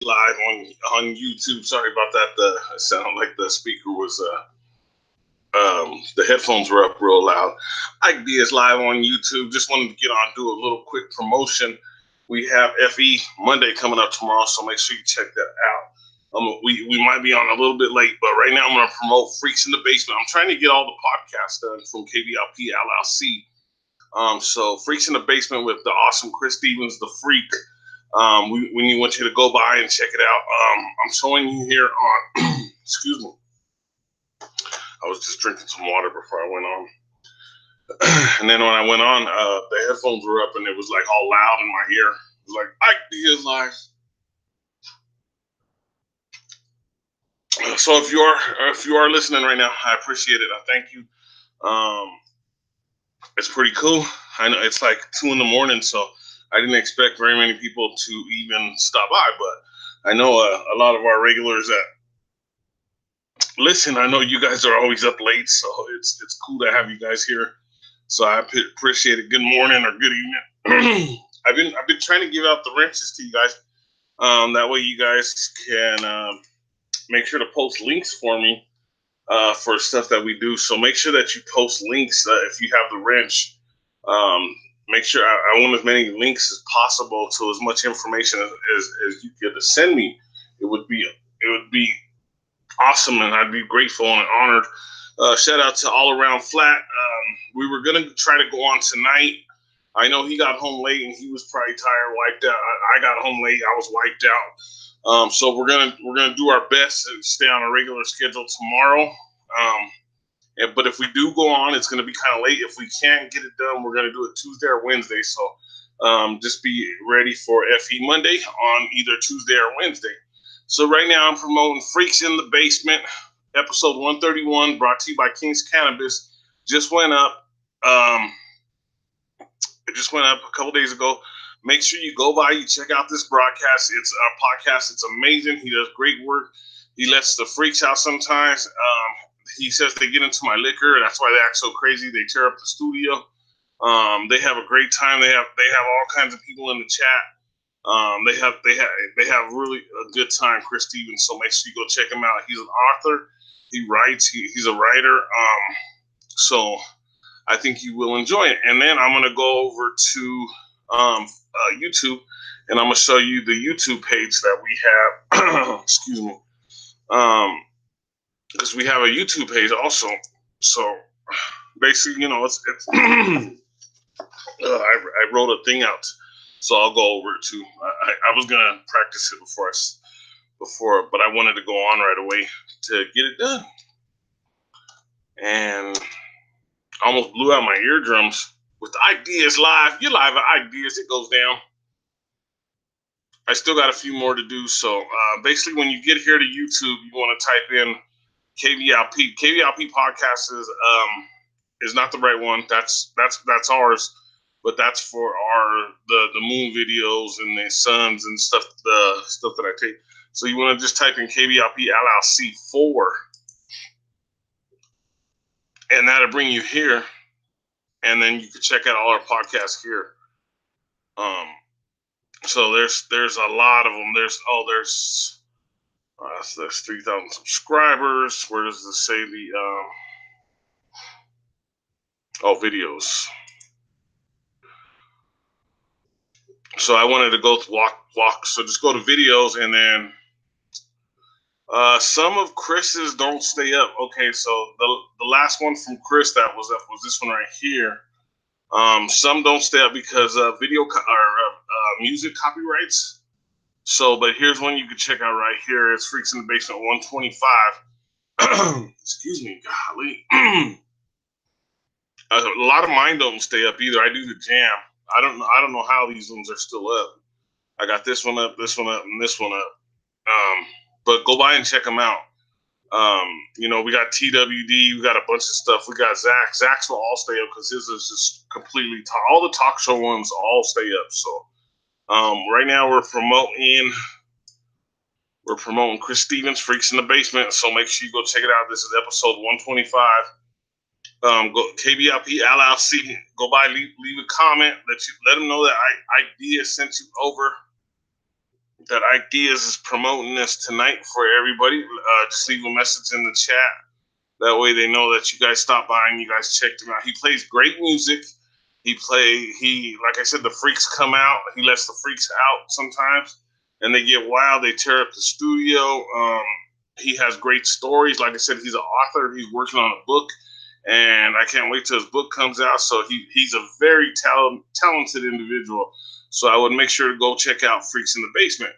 live on YouTube. Sorry about that. It sounded like the speaker was the headphones were up real loud. Ike Diaz live on YouTube. Just wanted to get on, do a little quick promotion. We have FE Monday coming up tomorrow, so make sure you check that out. We might be on a little bit late, but right now I'm going to promote Freaks in the Basement. I'm trying to get all the podcasts done from Kblp Llc. So Freaks in the Basement with the awesome Chris Stevens, the Freak. We want you to go by and check it out. I'm showing you here on, excuse me. I was just drinking some water before I went on. And then when I went on, the headphones were up and it was like all loud in my ear. It was like, Ike Diaz live. So if you are listening right now, I appreciate it. I thank you. It's pretty cool. I know it's like 2 in the morning, so I didn't expect very many people to even stop by, but I know a lot of our regulars that listen. I know you guys are always up late, so it's cool to have you guys here. So I appreciate it. Good morning or good evening. I've been trying to give out the wrenches to you guys. That way you guys can make sure to post links for me for stuff that we do. So make sure that you post links if you have the wrench. Make sure I want as many links as possible to as much information as you could send me. It would be awesome, and I'd be grateful and honored. Shout out to All Around Flat. We were gonna try to go on tonight. I know he got home late and he was probably tired, wiped out. I got home late. I was wiped out. So we're gonna do our best to stay on a regular schedule tomorrow. But if we do go on, it's gonna be kind of late. If we can't get it done, we're gonna do it Tuesday or Wednesday. So just be ready for FE Monday on either Tuesday or Wednesday. So right now I'm promoting Freaks in the Basement, episode 131, brought to you by King's Cannabis. Just went up. It just went up a couple days ago. Make sure you go by, you check out this broadcast. It's a podcast. It's amazing. He does great work. He lets the freaks out sometimes. He says they get into my liquor. That's why they act so crazy. They tear up the studio. They have a great time. They have all kinds of people in the chat. They have really a good time, Chris Stevens. So make sure you go check him out. He's an author. He writes. He's a writer. So I think you will enjoy it. And then I'm gonna go over to YouTube, and I'm gonna show you the YouTube page that we have. Excuse me. Because we have a YouTube page also. So basically, it's I wrote a thing out. So I'll go over it too. I was gonna practice it before, but I wanted to go on right away to get it done. And I almost blew out my eardrums with the Ike Diaz live. You're live at Ike Diaz. It goes down. I still got a few more to do. So basically, when you get here to YouTube, you want to type in Kblp. Kblp podcast is not the right one. That's ours. But that's for the moon videos and the suns and stuff, the stuff that I take. So you want to just type in Kblp Llc 4, and that'll bring you here. And then you can check out all our podcasts here. So there's a lot of them. There's 3,000 subscribers. Where does this say the videos? So I wanted to go walk. So just go to videos, and then some of Chris's don't stay up. Okay, so the last one from Chris that was up was this one right here. Some don't stay up because video music copyrights. So, but here's one you can check out right here. It's Freaks in the Basement 125. Excuse me, golly. A lot of mine don't stay up either. I do the jam. I don't know how these ones are still up. I got this one up, and this one up. But go by and check them out. We got TWD, we got a bunch of stuff. We got Zach. Zach's will all stay up because his is just completely all the talk show ones all stay up. So right now we're promoting Chris Stevens, Freaks in the Basement. So make sure you go check it out. This is episode 125. Go Kblp Llc. Go by, leave a comment. Let them know that Ike Diaz sent you over. that Ike Diaz is promoting this tonight for everybody. Just leave a message in the chat. That way they know that you guys stopped by and you guys checked him out. He plays great music. Like I said, the freaks come out. He lets the freaks out sometimes, and they get wild. They tear up the studio. He has great stories. Like I said, he's an author. He's working on a book, and I can't wait till his book comes out. So he's a very talented individual. So I would make sure to go check out Freaks in the Basement.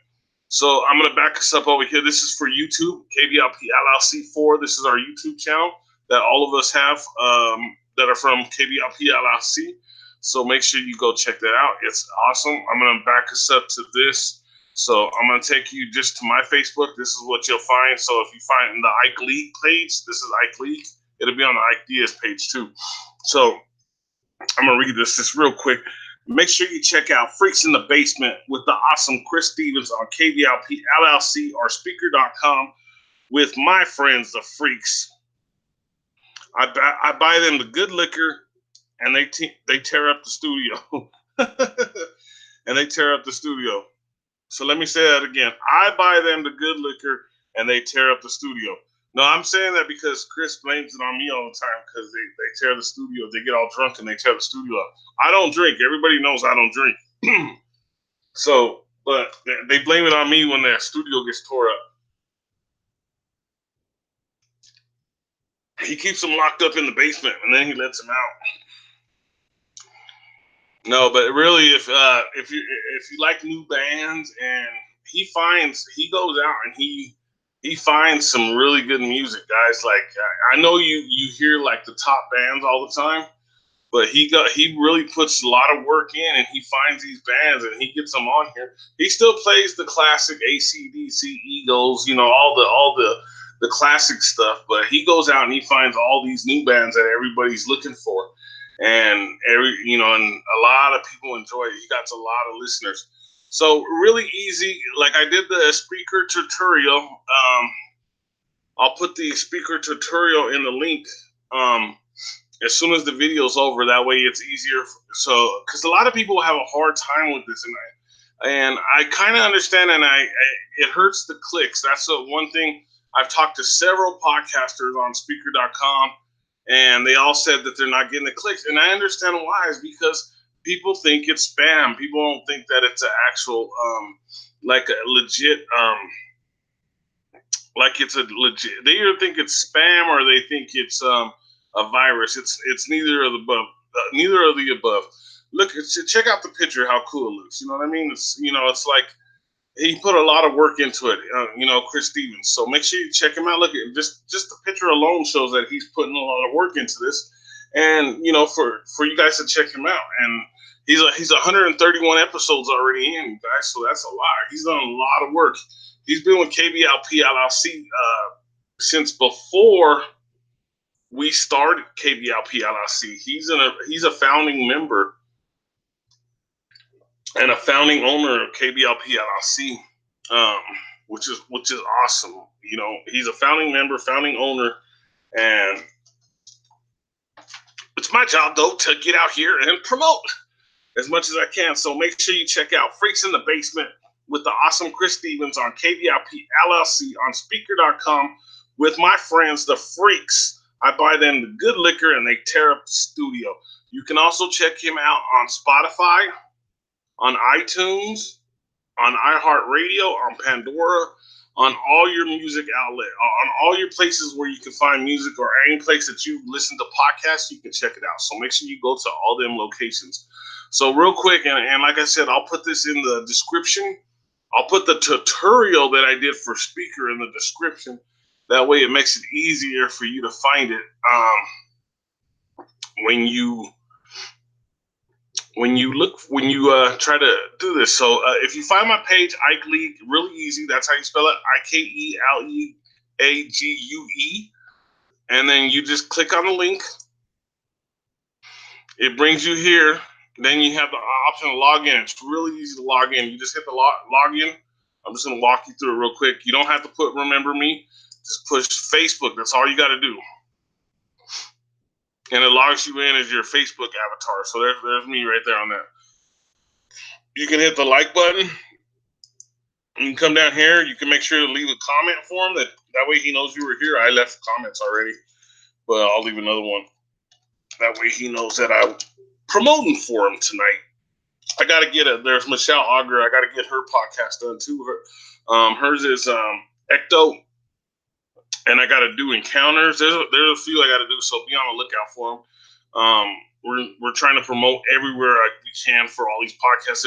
So I'm going to back us up over here. This is for YouTube, Kblp Llc 4. This is our YouTube channel that all of us have that are from Kblp Llc. So make sure you go check that out. It's awesome. I'm going to back us up to this. So I'm going to take you just to my Facebook. This is what you'll find. So if you find the Ike League page, this is Ike League. It'll be on the Ike Diaz page too. So I'm going to read this just real quick. Make sure you check out Freaks in the Basement with the awesome Chris Stevens on Kblp Llc or Speaker.com with my friends, the Freaks. I buy them the good liquor, and they tear up the studio. And they tear up the studio. So let me say that again. I buy them the good liquor, and they tear up the studio. No, I'm saying that because Chris blames it on me all the time because they tear the studio. They get all drunk and they tear the studio up. I don't drink. Everybody knows I don't drink. So, but they blame it on me when their studio gets tore up. He keeps them locked up in the basement and then he lets them out. No, but really, if you like new bands, and he goes out and he finds some really good music, guys. Like I know you hear like the top bands all the time, but he really puts a lot of work in, and he finds these bands and he gets them on here. He still plays the classic AC/DC, Eagles, all the classic stuff, but he goes out and he finds all these new bands that everybody's looking for. And and a lot of people enjoy it. He got a lot of listeners. So really easy. Like I did the speaker tutorial. I'll put the speaker tutorial in the link as soon as the video's over. That way it's easier. So because a lot of people have a hard time with this, and I kind of understand, and it hurts the clicks. That's the one thing. I've talked to several podcasters on Speaker.com. And they all said that they're not getting the clicks. And I understand why. Is because people think it's spam. People don't think that it's an actual, like a legit, they either think it's spam or they think it's a virus. It's neither of the above. Neither of the above. Look, check out the picture, how cool it looks. You know what I mean? It's like he put a lot of work into it, Chris Stevens. So make sure you check him out. Look at just the picture alone shows that he's putting a lot of work into this. And for you guys to check him out. And he's 131 episodes already in, guys. So that's a lot. He's done a lot of work. He's been with Kblp Llc since before we started Kblp Llc. He's a founding member and a founding owner of Kblp Llc, which is awesome. He's a founding member, founding owner, and it's my job though to get out here and promote as much as I can. So make sure you check out Freaks in the Basement with the awesome Chris Stevens on Kblp Llc on Speaker.com with my friends, the Freaks. I buy them the good liquor and they tear up the studio. You can also check him out on Spotify, on iTunes, on iHeartRadio, on Pandora, on all your music outlet, on all your places where you can find music, or any place that you listen to podcasts, you can check it out. So make sure you go to all them locations. So real quick, and like I said, I'll put this in the description. I'll put the tutorial that I did for Speaker in the description. That way it makes it easier for you to find it when you try to do this. So if you find my page, Ike League, really easy. That's how you spell it, IKELEAGUE. And then you just click on the link. It brings you here. Then you have the option to log in. It's really easy to log in. You just hit the login. I'm just going to walk you through it real quick. You don't have to put remember me. Just push Facebook. That's all you got to do. And it logs you in as your Facebook avatar. So there's me right there on that. You can hit the like button. You can come down here. You can make sure to leave a comment for him. That way he knows you were here. I left comments already, but I'll leave another one. That way he knows that I'm promoting for him tonight. I got to get it. There's Michelle Auger. I got to get her podcast done too. Hers is Ecto, and I got to do encounters. There's a few I got to do, so be on the lookout for them. We're trying to promote everywhere we can for all these podcasts.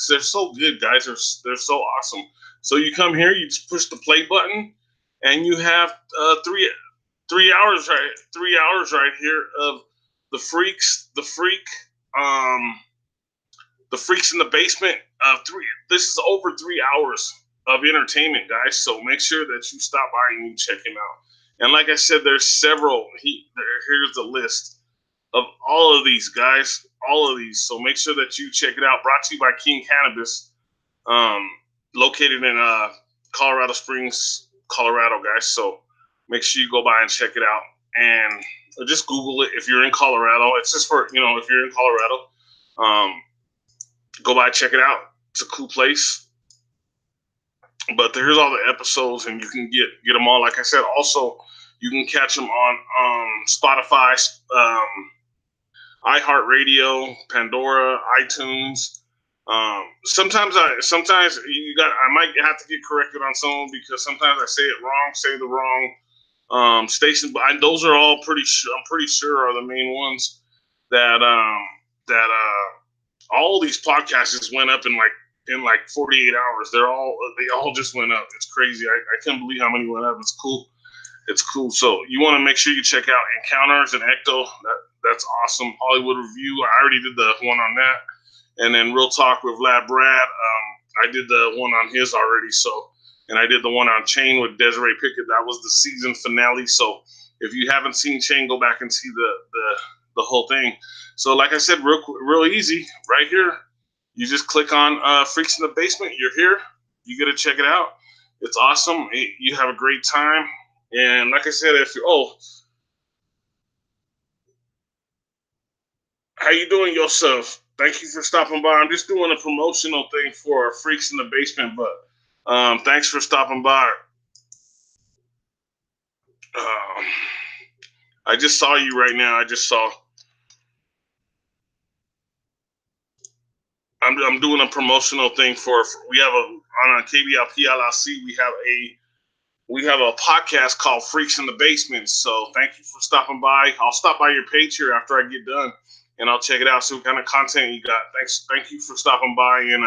They're so good, guys. They're so awesome. So you come here, you just push the play button, and you have 3 hours right here of the freaks in the basement. This is over 3 hours of entertainment, guys. So make sure that you stop by and you check him out. And like I said, there's several. Here's the list of all of these, guys. All of these. So make sure that you check it out. Brought to you by King Cannabis, located in Colorado Springs, Colorado, guys. So make sure you go by and check it out. And just Google it if you're in Colorado. It's just for, if you're in Colorado. Go by, check it out. It's a cool place. But here's all the episodes, and you can get them all. Like I said, also you can catch them on Spotify, iHeartRadio, Pandora, iTunes. Sometimes I might have to get corrected on some because sometimes I say it wrong, say the wrong station. But those are all I'm pretty sure are the main ones that all these podcasts went up in 48 hours. They all just went up. It's crazy. I can't believe how many went up. It's cool. It's cool. So you want to make sure you check out Encounters and Ecto. That's awesome. Hollywood Review. I already did the one on that. And then Real Talk with Vlad Brad. I did the one on his already. So, and I did the one on Chain with Desiree Pickett. That was the season finale. So if you haven't seen Chain, go back and see the whole thing. So like I said, real easy right here. You just click on Freaks in the Basement. You're here. You got to check it out. It's awesome. You have a great time. And like I said, how you doing, yourself? Thank you for stopping by. I'm just doing a promotional thing for Freaks in the Basement, but thanks for stopping by. I just saw you right now. I'm doing a promotional thing on a Kblp Llc. We have a podcast called Freaks in the Basement. So thank you for stopping by. I'll stop by your page here after I get done, and I'll check it out. See what kind of content you got. Thank you for stopping by and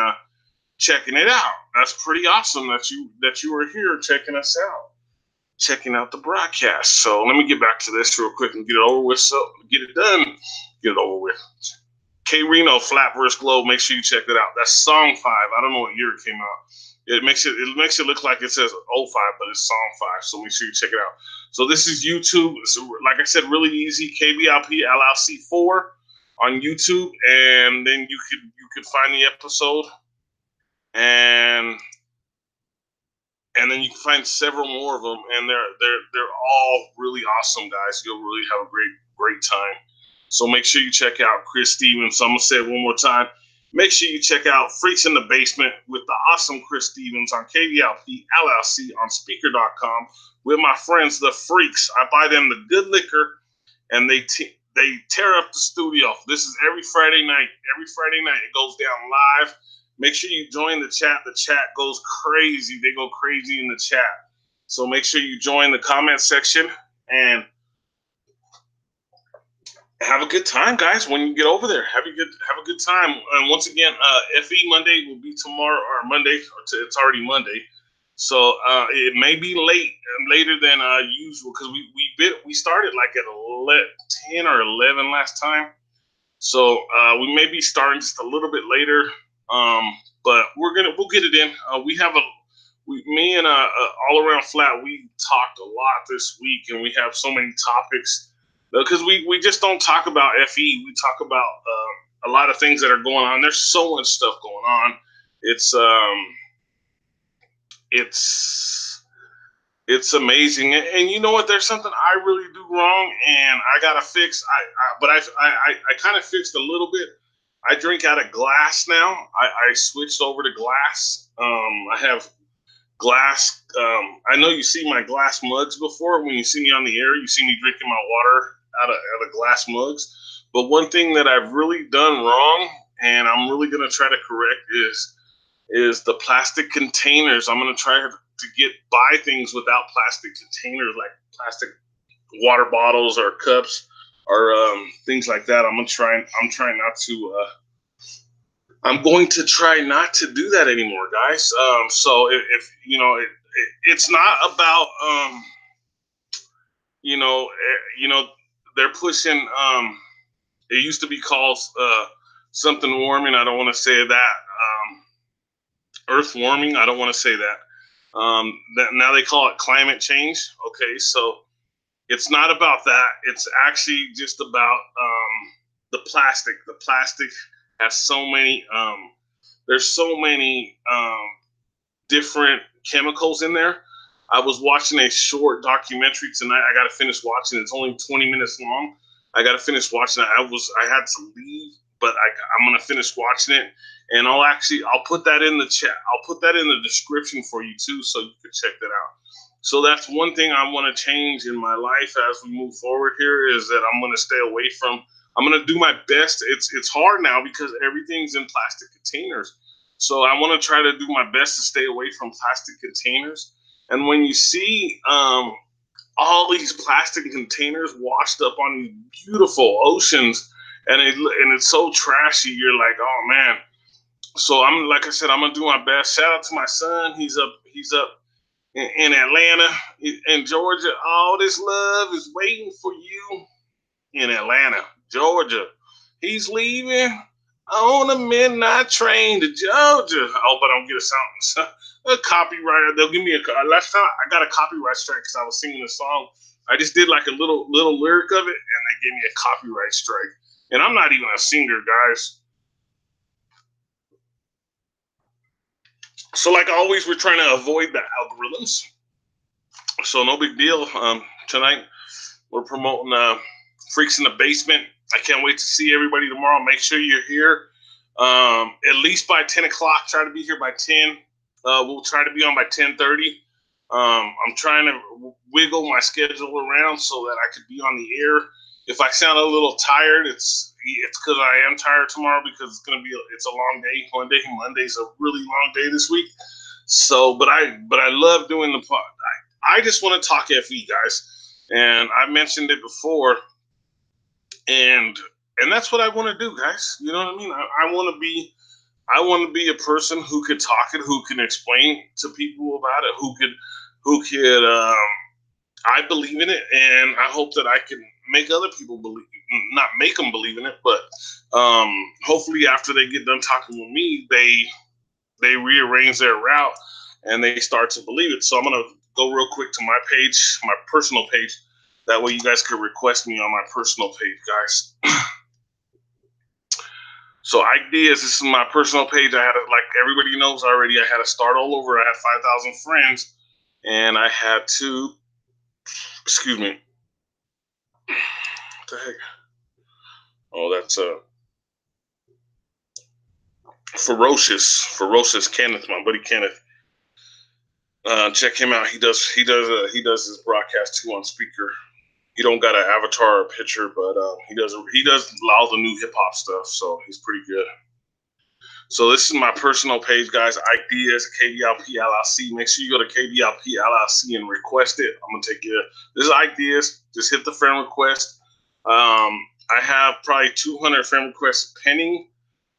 checking it out. That's pretty awesome that you were here checking us out, checking out the broadcast. So let me get back to this real quick and get it over with. So get it done, get it over with. K Reno, Flat vs. Globe. Make sure you check that out. That's Song 5. I don't know what year it came out. It makes it look like it says 05, but it's Song 5. So make sure you check it out. So this is YouTube. So like I said, really easy. Kblp Llc 4 on YouTube, and then you could find the episode, and then you can find several more of them, and they're all really awesome, guys. You'll really have a great time. So make sure you check out Chris Stevens. So I'm gonna say it one more time. Make sure you check out Freaks in the Basement with the awesome Chris Stevens on Kblp Llc on Speaker.com with my friends, the Freaks. I buy them the good liquor, and they tear up the studio. This is every Friday night. Every Friday night it goes down live. Make sure you join the chat. The chat goes crazy. They go crazy in the chat. So make sure you join the comment section and have a good time, guys. When you get over there, have a good time. And once again, FE Monday will be tomorrow or Monday. It's already Monday, so it may be later than usual because we started like at 10 or 11 last time. So we may be starting just a little bit later, but we'll get it in. Me and All Around Flat, we talked a lot this week, and we have so many topics. Because we just don't talk about FE. We talk about a lot of things that are going on. There's so much stuff going on. It's amazing. And you know what? There's something I really do wrong, and I gotta fix. But I kind of fixed a little bit. I drink out of glass now. I switched over to glass. I have glass. I know you see my glass mugs before. When you see me on the air, you see me drinking my water out of glass mugs. But one thing that I've really done wrong, and I'm really gonna try to correct, is the plastic containers. I'm gonna try to buy things without plastic containers, like plastic water bottles or cups or things like that. I'm trying not to. I'm going to try not to do that anymore, guys. So if you know, it's not about they're pushing. It used to be called something warming. I don't want to say that. Earth warming. I don't want to say that. Now they call it climate change. Okay, so it's not about that. It's actually just about the plastic. The plastic has so many. There's so many different chemicals in there. I was watching a short documentary tonight. I got to finish watching it. It's only 20 minutes long. I got to finish watching it. I had to leave, but I'm gonna finish watching it, and I'll put that in the chat. I'll put that in the description for you too, so you can check that out. So that's one thing I want to change in my life as we move forward here, is that I'm going to stay away from. I'm going to do my best. It's hard now because everything's in plastic containers. So I want to try to do my best to stay away from plastic containers. And when you see all these plastic containers washed up on these beautiful oceans, and it's so trashy, you're like, oh man. So like I said, I'm gonna do my best. Shout out to my son. He's up in Atlanta, in Georgia. All this love is waiting for you in Atlanta, Georgia. He's leaving on a midnight train to Georgia. I hope I don't get a copyright. They'll give me last time I got a copyright strike because I was singing a song. I just did like a little lyric of it, and they gave me a copyright strike. And I'm not even a singer, guys. So like always, we're trying to avoid the algorithms. So no big deal. Tonight we're promoting Freaks in the Basement. I can't wait to see everybody tomorrow. Make sure you're here at least by 10 o'clock. Try to be here by 10. We'll try to be on by 10:30. I'm trying to wiggle my schedule around so that I could be on the air. If I sound a little tired, it's because I am tired tomorrow, because it's a long day. Monday's a really long day this week. So, but I love doing the pod. I just want to talk FE, guys, and I mentioned it before, and that's what I want to do, guys. You know what I mean? I want to be a person who could talk it, who can explain to people about it, who could. I believe in it, and I hope that I can make other people believe. Not make them believe in it, but hopefully after they get done talking with me, they rearrange their route and they start to believe it. So I'm gonna go real quick to my page, my personal page. That way you guys can request me on my personal page, guys. So Ike Diaz, this is my personal page. I had like everybody knows already, I had to start all over. I had 5,000 friends, and I had to, excuse me. What the heck? Oh, that's Ferocious Kenneth, my buddy Kenneth. Check him out. He does his broadcast too on speaker. He don't got an avatar or picture, but he does all the new hip hop stuff, so he's pretty good. So this is my personal page, guys. Ike Diaz, Kblp Llc. Make sure you go to Kblp Llc and request it. I'm gonna take you. This is Ike Diaz. Just hit the friend request. I have probably 200 friend requests pending.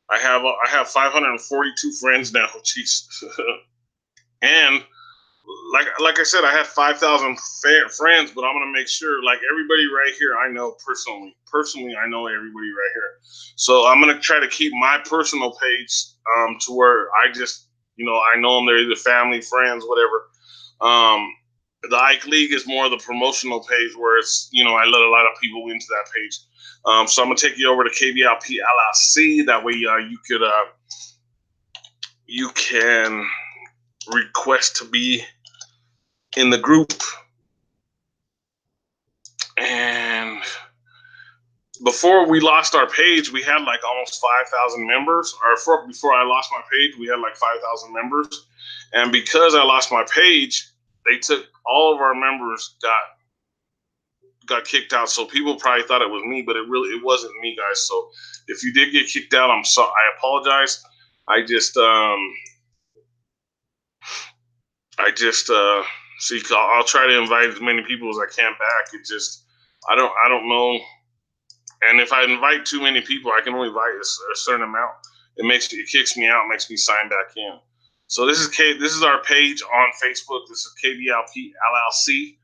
I have 542 friends now. Jeez. And like I said, I had 5,000 friends, but I'm gonna make sure, like everybody right here, I know personally. Personally, I know everybody right here. So I'm gonna try to keep my personal page to where I just, I know them. They're either family, friends, whatever. The Ike League is more the promotional page where it's, I let a lot of people into that page. So I'm gonna take you over to Kblp Llc. That way, you can request to be in the group. And before we lost our page, we had like almost 5,000 members. Or before I lost my page, we had like 5,000 members. And because I lost my page, they took all of our members got kicked out. So people probably thought it was me, but it wasn't me, guys. So if you did get kicked out, I'm sorry. I apologize. I just see. I'll try to invite as many people as I can back. It just I don't know. And if I invite too many people, I can only invite a certain amount. It kicks me out, makes me sign back in. So this is our page on Facebook. This is Kblp Llc.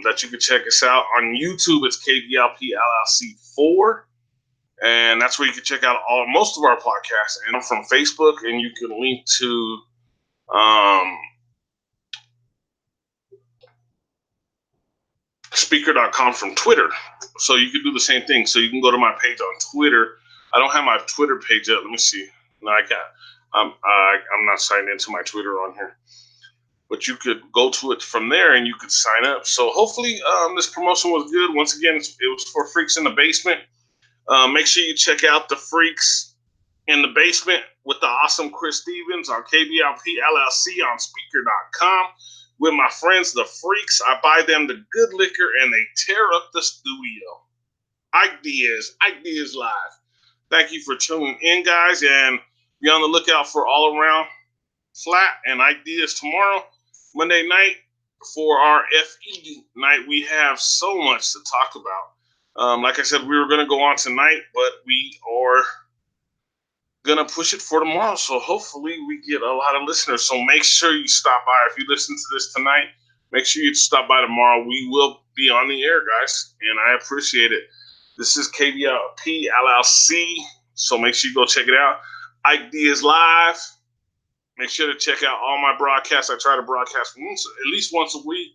That you can check us out on YouTube. It's Kblp Llc 4, and that's where you can check out most of our podcasts. And from Facebook, and you can link to speaker.com from Twitter. So you can do the same thing. So you can go to my page on Twitter. I don't have my Twitter page up. Let me see. No, I can't. I'm not signed into my Twitter on here. But you could go to it from there and you could sign up. So hopefully this promotion was good. Once again, it was for Freaks in the Basement. Make sure you check out the Freaks in the Basement with the awesome Chris Stevens on Kblp Llc on speaker.com. With my friends, the Freaks. I buy them the good liquor and they tear up the studio. Ike Diaz Live. Thank you for tuning in, guys, and be on the lookout for All Around Flat and Ike Diaz tomorrow, Monday night, for our FE night. We have so much to talk about. Like I said, we were going to go on tonight, but we are going to push it for tomorrow. So hopefully we get a lot of listeners. So make sure you stop by. If you listen to this tonight, make sure you stop by tomorrow. We will be on the air, guys, and I appreciate it. This is Kblp Llc, so make sure you go check it out. Ike Diaz Live. Make sure to check out all my broadcasts. I try to broadcast at least once a week.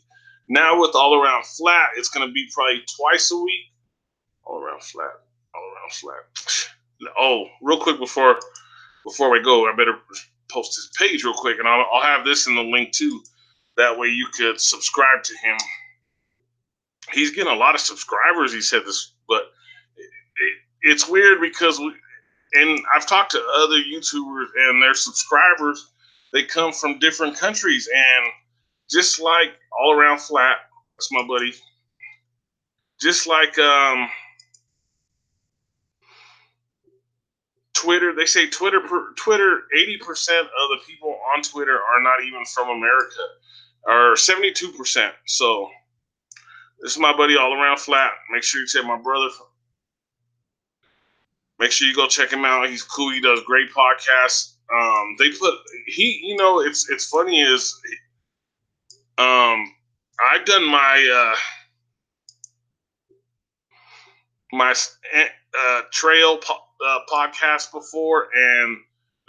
Now with All Around Flat, it's going to be probably twice a week. All Around Flat. Oh, real quick before we go, I better post his page real quick, and I'll have this in the link too. That way you could subscribe to him. He's getting a lot of subscribers, he said this, but it's weird because and I've talked to other YouTubers and their subscribers, they come from different countries, and just like All Around Flat, that's my buddy, just like Twitter, they say Twitter, 80% of the people on Twitter are not even from America, or 72%. So this is my buddy All Around Flat. Make sure you check my brother. Make sure you go check him out. He's cool. He does great podcasts. It's funny is, I've done my trail podcast before, and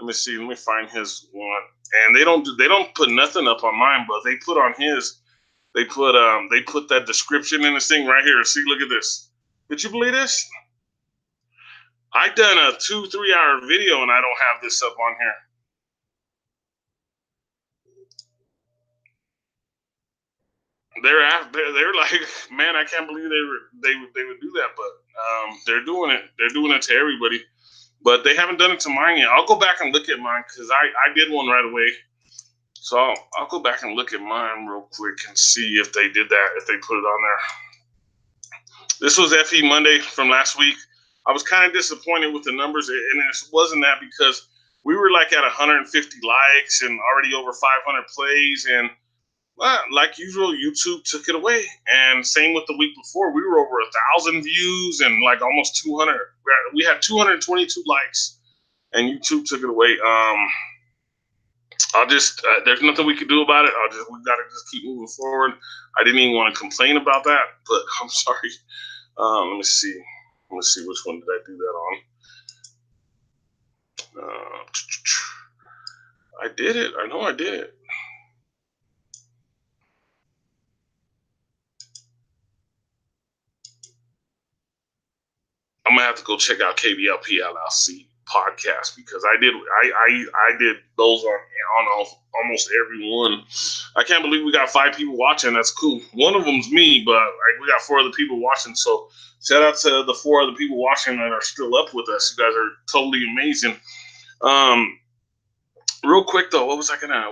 let me find his one. And they don't put nothing up on mine, but they put on his. They put that description in this thing right here. See, look at this. Could you believe this? I done a 2-3 hour video and I don't have this up on here. They're like, man, I can't believe they would do that, but they're doing it. They're doing it to everybody, but they haven't done it to mine yet. I'll go back and look at mine because I did one right away. So I'll go back and look at mine real quick and see if they did that, if they put it on there. This was FE Monday from last week. I was kind of disappointed with the numbers, and it wasn't that because we were like at 150 likes and already over 500 plays, and like usual, YouTube took it away. And same with the week before, we were over 1,000 views and like almost 200. We had 222 likes, and YouTube took it away. There's nothing we could do about it. We got to just keep moving forward. I didn't even want to complain about that, but I'm sorry. Let me see. Let's see, which one did I do that on? I did it. I know I did it. I'm gonna have to go check out Kblp Llc podcast because I did those on almost every one. I can't believe we got 5 people watching. That's cool. One of them's me, but we got 4 other people watching. So shout out to the 4 other people watching that are still up with us. You guys are totally amazing. real quick though, what was I gonna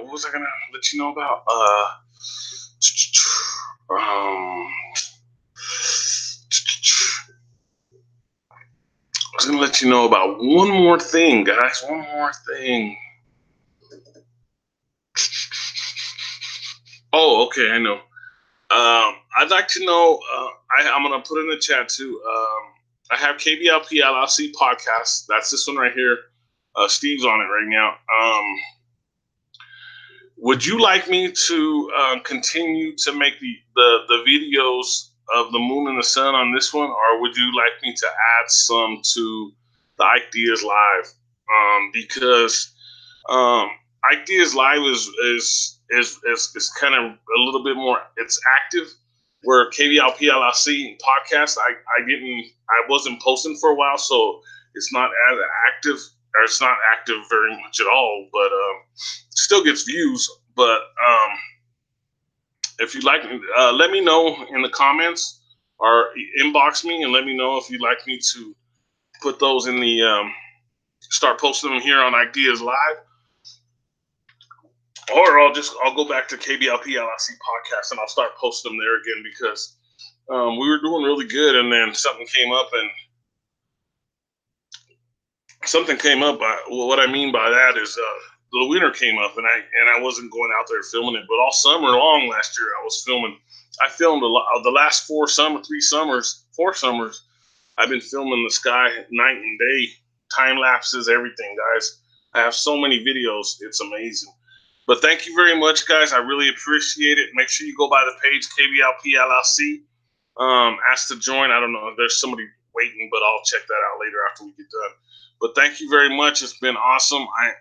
let you know about? Um, I was gonna let you know about one more thing, guys. One more thing. Oh, okay, I know. I'd like to know. I'm gonna put in the chat too. I have Kblp Llc podcast. That's this one right here. Steve's on it right now. Would you like me to continue to make the videos of the moon and the sun on this one, or would you like me to add some to the Ike Diaz live? Because Ike Diaz live is kind of a little bit more. It's active. Where Kblp Llc podcast, I wasn't posting for a while, so it's not as active, or it's not active very much at all. But still gets views. But if you like, let me know in the comments or inbox me and let me know if you'd like me to put those in the start posting them here on Ike Diaz live. Or I'll go back to Kblp Llc podcast and I'll start posting them there again, because we were doing really good, and then something came up. What I mean by that is the winter came up, and I wasn't going out there filming it. But all summer long last year, I was filming. I filmed a lot the last 4 summers. I've been filming the sky night and day, time lapses, everything, guys. I have so many videos. It's amazing. But thank you very much, guys. I really appreciate it. Make sure you go by the page, Kblp Llc. Ask to join. I don't know if there's somebody waiting, but I'll check that out later after we get done. But thank you very much. It's been awesome. I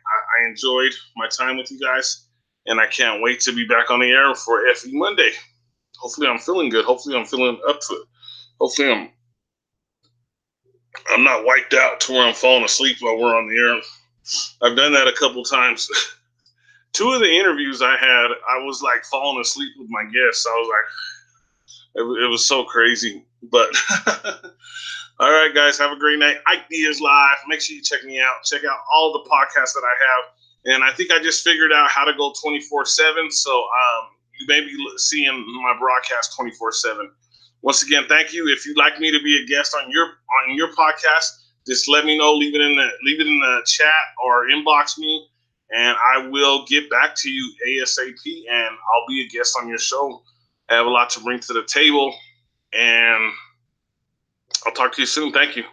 enjoyed my time with you guys, and I can't wait to be back on the air for FE Monday. Hopefully I'm feeling good. Hopefully I'm feeling up to it. Hopefully I'm not wiped out to where I'm falling asleep while we're on the air. I've done that a couple times. 2 of the interviews I had, I was like falling asleep with my guests. I was like, it was so crazy. But all right, guys, have a great night. Ike Diaz live. Make sure you check me out. Check out all the podcasts that I have. And I think I just figured out how to go 24/7. So you may be seeing my broadcast 24/7. Once again, thank you. If you'd like me to be a guest on your podcast, just let me know. Leave it in the chat or inbox me, and I will get back to you ASAP, and I'll be a guest on your show. I have a lot to bring to the table, and I'll talk to you soon. Thank you.